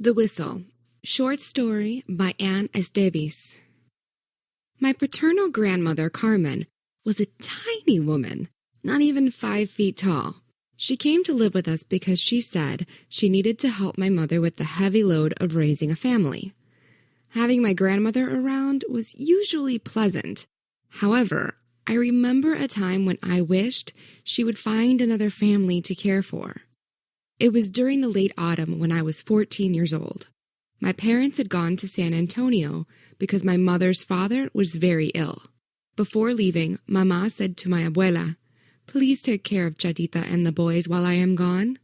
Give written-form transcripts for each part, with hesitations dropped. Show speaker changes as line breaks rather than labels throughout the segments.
The Whistle, short story by Anne Esteves. My paternal grandmother, Carmen, was a tiny woman, not even 5 feet tall. She came to live with us because she said she needed to help my mother with the heavy load of raising a family. Having my grandmother around was usually pleasant. However, I remember a time when I wished she would find another family to care for. It was during the late autumn when I was 14 years old. My parents had gone to San Antonio because my mother's father was very ill. Before leaving, Mama said to my abuela, "Please take care of Chatita and the boys while I am gone."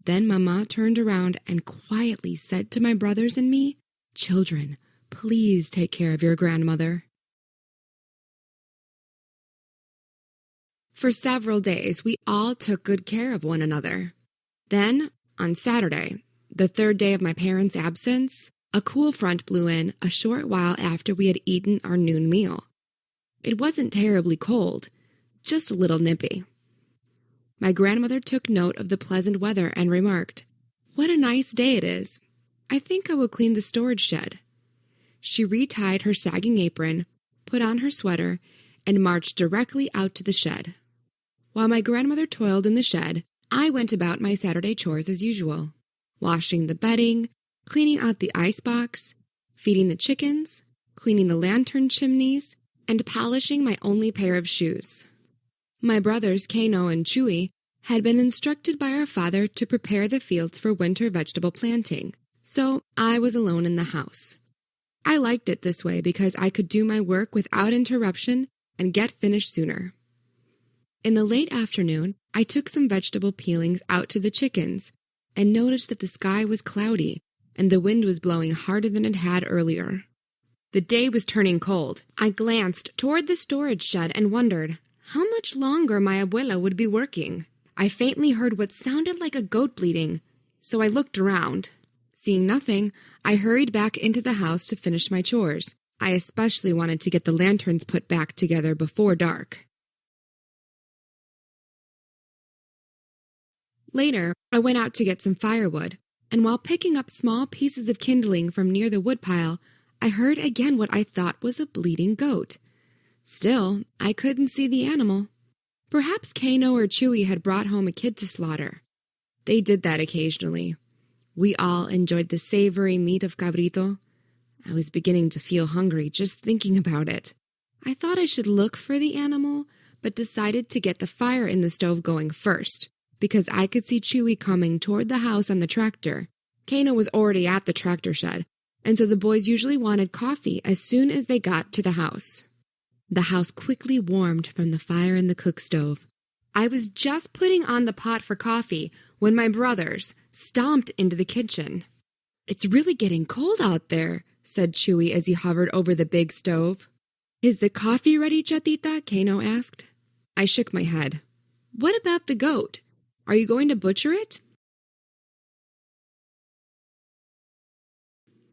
Then Mama turned around and quietly said to my brothers and me, "Children, please take care of your grandmother." For several days, we all took good care of one another. Then, on Saturday, the 3rd day of my parents' absence, a cool front blew in a short while after we had eaten our noon meal. It wasn't terribly cold, just a little nippy. My grandmother took note of the pleasant weather and remarked, "What a nice day it is. I think I will clean the storage shed." She retied her sagging apron, put on her sweater, and marched directly out to the shed. While my grandmother toiled in the shed, I went about my Saturday chores as usual, washing the bedding, cleaning out the icebox, feeding the chickens, cleaning the lantern chimneys, and polishing my only pair of shoes. My brothers, Kano and Chewy, had been instructed by our father to prepare the fields for winter vegetable planting, so I was alone in the house. I liked it this way because I could do my work without interruption and get finished sooner. In the late afternoon, I took some vegetable peelings out to the chickens and noticed that the sky was cloudy and the wind was blowing harder than it had earlier. The day was turning cold. I glanced toward the storage shed and wondered how much longer my abuela would be working. I faintly heard what sounded like a goat bleating, so I looked around. Seeing nothing, I hurried back into the house to finish my chores. I especially wanted to get the lanterns put back together before dark. Later, I went out to get some firewood, and while picking up small pieces of kindling from near the woodpile, I heard again what I thought was a bleating goat. Still, I couldn't see the animal. Perhaps Kano or Chewy had brought home a kid to slaughter. They did that occasionally. We all enjoyed the savory meat of cabrito. I was beginning to feel hungry just thinking about it. I thought I should look for the animal, but decided to get the fire in the stove going first, because I could see Chewy coming toward the house on the tractor. Kano was already at the tractor shed, and so the boys usually wanted coffee as soon as they got to the house. The house quickly warmed from the fire in the cook stove. I was just putting on the pot for coffee when my brothers stomped into the kitchen. "It's really getting cold out there," said Chewy as he hovered over the big stove. "Is the coffee ready, Chatita?" Kano asked. I shook my head. "What about the goat? Are you going to butcher it?"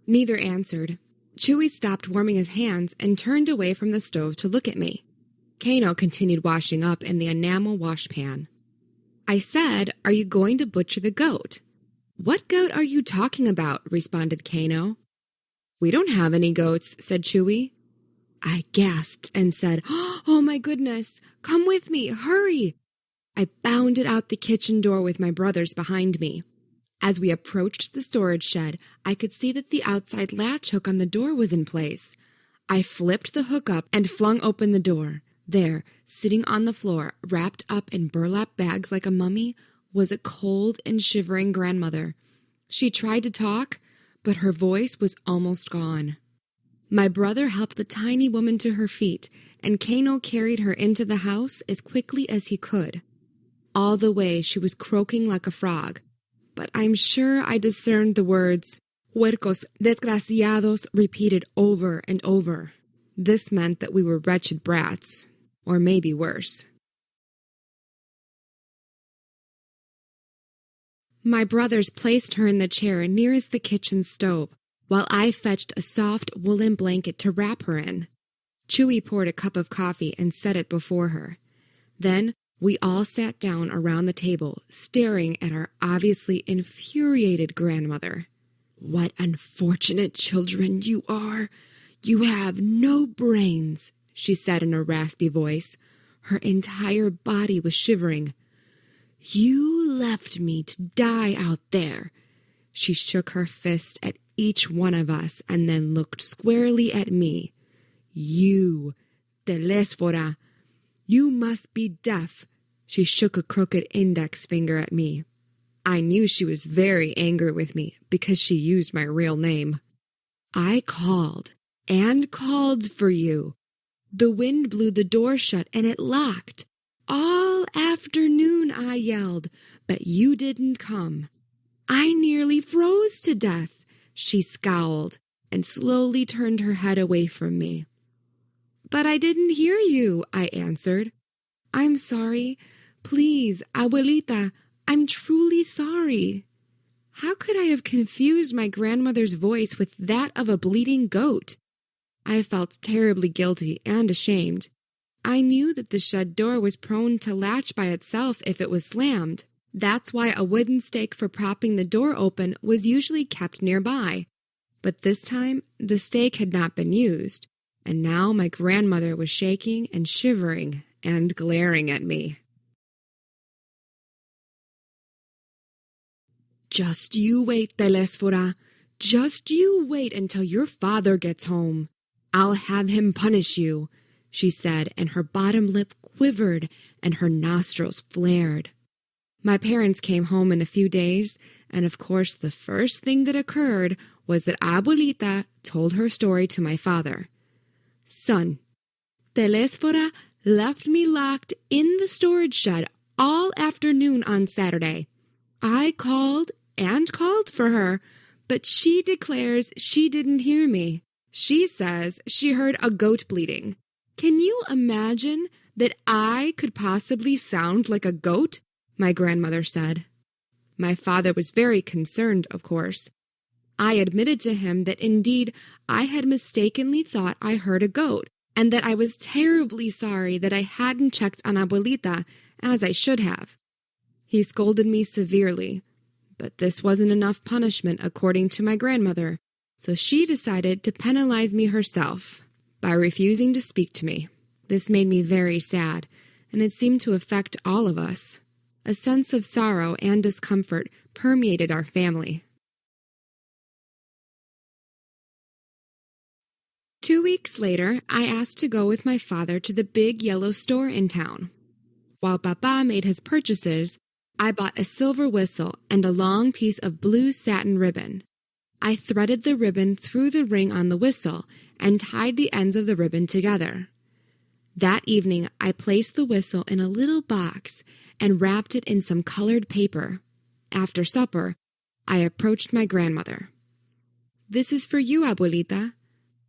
Neither answered. Chewy stopped warming his hands and turned away from the stove to look at me. Kano continued washing up in the enamel washpan. I said, "Are you going to butcher the goat?" "What goat are you talking about?" responded Kano. "We don't have any goats," said Chewy. I gasped and said, "Oh my goodness, come with me, hurry!" I bounded out the kitchen door with my brothers behind me. As we approached the storage shed, I could see that the outside latch hook on the door was in place. I flipped the hook up and flung open the door. There, sitting on the floor, wrapped up in burlap bags like a mummy, was a cold and shivering grandmother. She tried to talk, but her voice was almost gone. My brother helped the tiny woman to her feet, and Kano carried her into the house as quickly as he could. All the way she was croaking like a frog, but I'm sure I discerned the words, "Huercos desgraciados," repeated over and over. This meant that we were wretched brats, or maybe worse. My brothers placed her in the chair nearest the kitchen stove, while I fetched a soft woolen blanket to wrap her in. Chewy poured a cup of coffee and set it before her. Then we all sat down around the table, staring at our obviously infuriated grandmother. "What unfortunate children you are! You have no brains," she said in a raspy voice. Her entire body was shivering. "You left me to die out there." She shook her fist at each one of us and then looked squarely at me. "You, Telesfora, you must be deaf." She shook a crooked index finger at me. I knew she was very angry with me because she used my real name. "I called and called for you. The wind blew the door shut and it locked. All afternoon I yelled, but you didn't come. I nearly froze to death." She scowled and slowly turned her head away from me. "But I didn't hear you," I answered. "I'm sorry. Please, Abuelita, I'm truly sorry." How could I have confused my grandmother's voice with that of a bleating goat? I felt terribly guilty and ashamed. I knew that the shed door was prone to latch by itself if it was slammed. That's why a wooden stake for propping the door open was usually kept nearby. But this time, the stake had not been used, and now my grandmother was shaking and shivering and glaring at me. "Just you wait, Telesfora. Just you wait until your father gets home. I'll have him punish you," she said, and her bottom lip quivered and her nostrils flared. My parents came home in a few days, and of course the first thing that occurred was that Abuelita told her story to my father. "Son, Telesfora left me locked in the storage shed all afternoon on Saturday. I called and called for her, but she declares she didn't hear me. She says she heard a goat bleating. Can you imagine that I could possibly sound like a goat?" my grandmother said. My father was very concerned, of course. I admitted to him that indeed I had mistakenly thought I heard a goat, and that I was terribly sorry that I hadn't checked on Abuelita, as I should have. He scolded me severely, but this wasn't enough punishment according to my grandmother, so she decided to penalize me herself by refusing to speak to me. This made me very sad, and it seemed to affect all of us. A sense of sorrow and discomfort permeated our family. 2 weeks later, I asked to go with my father to the big yellow store in town. While Papa made his purchases, I bought a silver whistle and a long piece of blue satin ribbon. I threaded the ribbon through the ring on the whistle and tied the ends of the ribbon together. That evening, I placed the whistle in a little box and wrapped it in some colored paper. After supper, I approached my grandmother. "This is for you, Abuelita.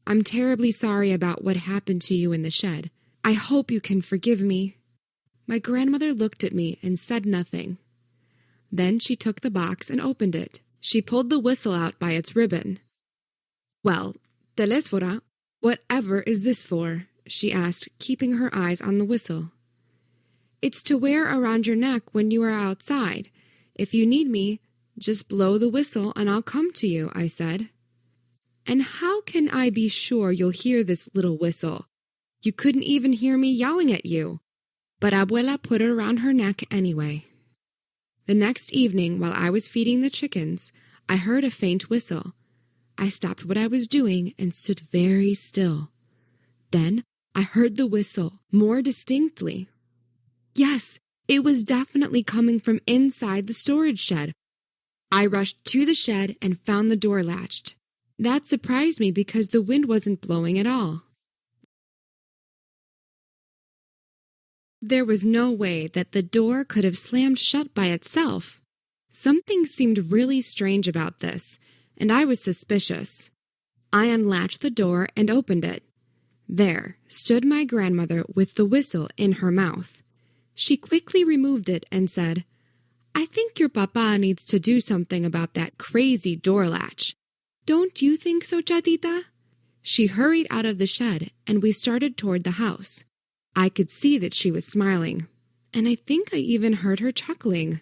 I'm terribly sorry about what happened to you in the shed. I hope you can forgive me." My grandmother looked at me and said nothing. Then she took the box and opened it. She pulled the whistle out by its ribbon. "Well, Telesfora, whatever is this for?" she asked, keeping her eyes on the whistle. "It's to wear around your neck when you are outside. If you need me, just blow the whistle and I'll come to you," I said. "And how can I be sure you'll hear this little whistle? You couldn't even hear me yelling at you." But Abuela put it around her neck anyway. The next evening, while I was feeding the chickens, I heard a faint whistle. I stopped what I was doing and stood very still. Then I heard the whistle more distinctly. Yes, it was definitely coming from inside the storage shed. I rushed to the shed and found the door latched. That surprised me because the wind wasn't blowing at all. There was no way that the door could have slammed shut by itself. Something seemed really strange about this, and I was suspicious. I unlatched the door and opened it. There stood my grandmother with the whistle in her mouth. She quickly removed it and said, "I think your papa needs to do something about that crazy door latch. Don't you think so, Chatita?" She hurried out of the shed, and we started toward the house. I could see that she was smiling, and I think I even heard her chuckling.